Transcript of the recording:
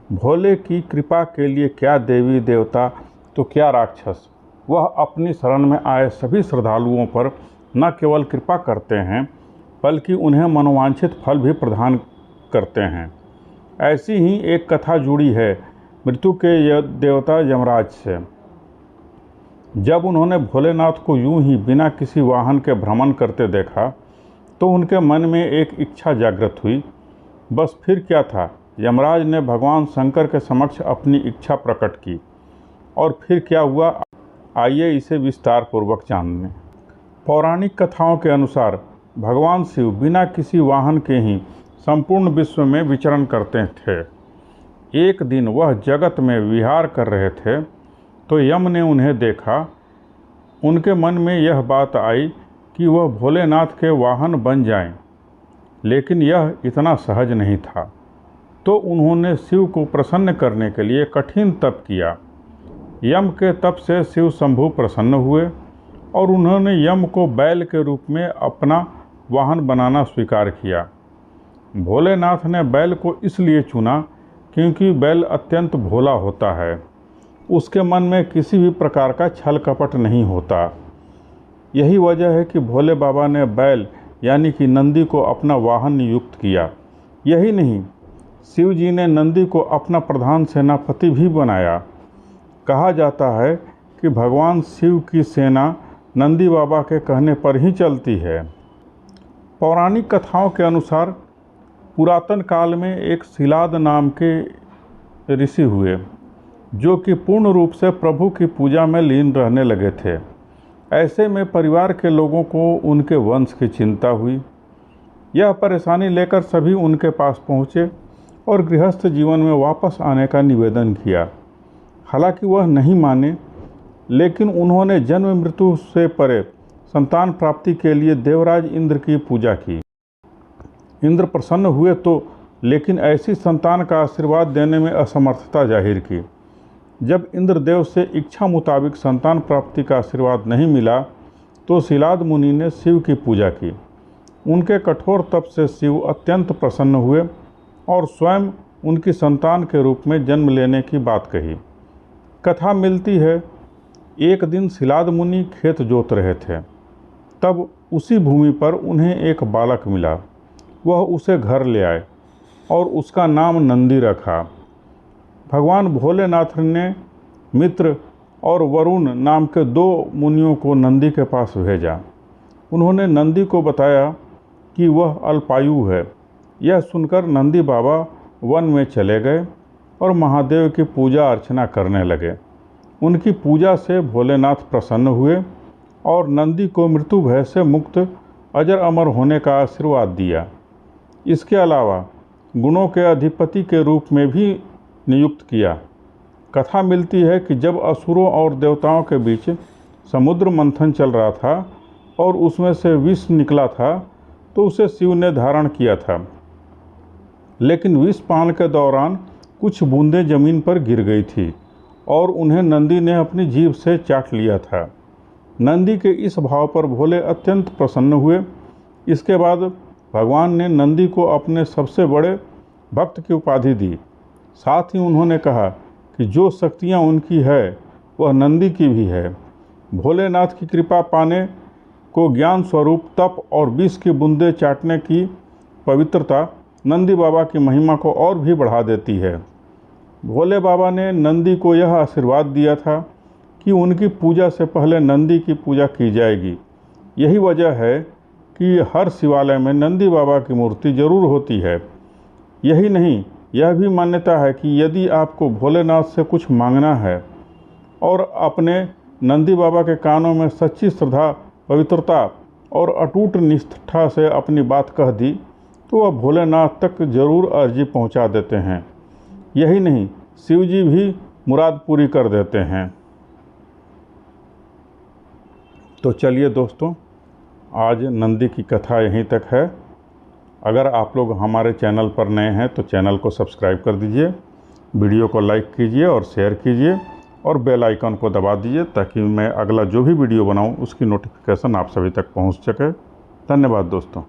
भोले की कृपा के लिए क्या देवी देवता तो क्या राक्षस, वह अपनी शरण में आए सभी श्रद्धालुओं पर न केवल कृपा करते हैं बल्कि उन्हें मनोवांछित फल भी प्रदान करते हैं। ऐसी ही एक कथा जुड़ी है मृत्यु के देवता यमराज से। जब उन्होंने भोलेनाथ को यूं ही बिना किसी वाहन के भ्रमण करते देखा तो उनके मन में एक इच्छा जागृत हुई। बस फिर क्या था, यमराज ने भगवान शंकर के समक्ष अपनी इच्छा प्रकट की। और फिर क्या हुआ, आइए इसे विस्तार पूर्वक जानने। पौराणिक कथाओं के अनुसार भगवान शिव बिना किसी वाहन के ही संपूर्ण विश्व में विचरण करते थे। एक दिन वह जगत में विहार कर रहे थे तो यम ने उन्हें देखा। उनके मन में यह बात आई कि वह भोलेनाथ के वाहन बन जाएं, लेकिन यह इतना सहज नहीं था। तो उन्होंने शिव को प्रसन्न करने के लिए कठिन तप किया। यम के तप से शिव शंभु प्रसन्न हुए और उन्होंने यम को बैल के रूप में अपना वाहन बनाना स्वीकार किया। भोलेनाथ ने बैल को इसलिए चुना क्योंकि बैल अत्यंत भोला होता है। उसके मन में किसी भी प्रकार का छल कपट नहीं होता। यही वजह है कि भोले बाबा ने बैल यानी कि नंदी को अपना वाहन नियुक्त किया। यही नहीं, शिव जी ने नंदी को अपना प्रधान सेनापति भी बनाया। कहा जाता है कि भगवान शिव की सेना नंदी बाबा के कहने पर ही चलती है। पौराणिक कथाओं के अनुसार पुरातन काल में एक शिलाद नाम के ऋषि हुए जो कि पूर्ण रूप से प्रभु की पूजा में लीन रहने लगे थे। ऐसे में परिवार के लोगों को उनके वंश की चिंता हुई। यह परेशानी लेकर सभी उनके पास पहुँचे और गृहस्थ जीवन में वापस आने का निवेदन किया। हालांकि वह नहीं माने, लेकिन उन्होंने जन्म मृत्यु से परे संतान प्राप्ति के लिए देवराज इंद्र की पूजा की। इंद्र प्रसन्न हुए तो, लेकिन ऐसी संतान का आशीर्वाद देने में असमर्थता जाहिर की। जब इंद्रदेव से इच्छा मुताबिक संतान प्राप्ति का आशीर्वाद नहीं मिला तो शिलाद मुनि ने शिव की पूजा की। उनके कठोर तप से शिव अत्यंत प्रसन्न हुए और स्वयं उनकी संतान के रूप में जन्म लेने की बात कही। कथा मिलती है, एक दिन शिलाद मुनि खेत जोत रहे थे, तब उसी भूमि पर उन्हें एक बालक मिला। वह उसे घर ले आए और उसका नाम नंदी रखा। भगवान भोलेनाथ ने मित्र और वरुण नाम के 2 मुनियों को नंदी के पास भेजा। उन्होंने नंदी को बताया कि वह अल्पायु है। यह सुनकर नंदी बाबा वन में चले गए और महादेव की पूजा अर्चना करने लगे। उनकी पूजा से भोलेनाथ प्रसन्न हुए और नंदी को मृत्यु भय से मुक्त अजर अमर होने का आशीर्वाद दिया। इसके अलावा गुणों के अधिपति के रूप में भी नियुक्त किया। कथा मिलती है कि जब असुरों और देवताओं के बीच समुद्र मंथन चल रहा था और उसमें से विष निकला था तो उसे शिव ने धारण किया था, लेकिन विष पान के दौरान कुछ बूंदें जमीन पर गिर गई थी और उन्हें नंदी ने अपनी जीभ से चाट लिया था। नंदी के इस भाव पर भोले अत्यंत प्रसन्न हुए। इसके बाद भगवान ने नंदी को अपने सबसे बड़े भक्त की उपाधि दी। साथ ही उन्होंने कहा कि जो शक्तियाँ उनकी है वह नंदी की भी है। भोलेनाथ की कृपा पाने को ज्ञान स्वरूप तप और विष की बूंदें चाटने की पवित्रता नंदी बाबा की महिमा को और भी बढ़ा देती है। भोले बाबा ने नंदी को यह आशीर्वाद दिया था कि उनकी पूजा से पहले नंदी की पूजा की जाएगी। यही वजह है कि हर शिवालय में नंदी बाबा की मूर्ति जरूर होती है। यही नहीं, यह भी मान्यता है कि यदि आपको भोलेनाथ से कुछ मांगना है और अपने नंदी बाबा के कानों में सच्ची श्रद्धा, पवित्रता और अटूट निष्ठा से अपनी बात कह दी तो वह भोलेनाथ तक जरूर अर्जी पहुंचा देते हैं। यही नहीं, शिव जी भी मुराद पूरी कर देते हैं। तो चलिए दोस्तों, आज नंदी की कथा यहीं तक है। अगर आप लोग हमारे चैनल पर नए हैं तो चैनल को सब्सक्राइब कर दीजिए, वीडियो को लाइक कीजिए और शेयर कीजिए और बेल आइकन को दबा दीजिए ताकि मैं अगला जो भी वीडियो बनाऊं उसकी नोटिफिकेशन आप सभी तक पहुंच सके। धन्यवाद दोस्तों।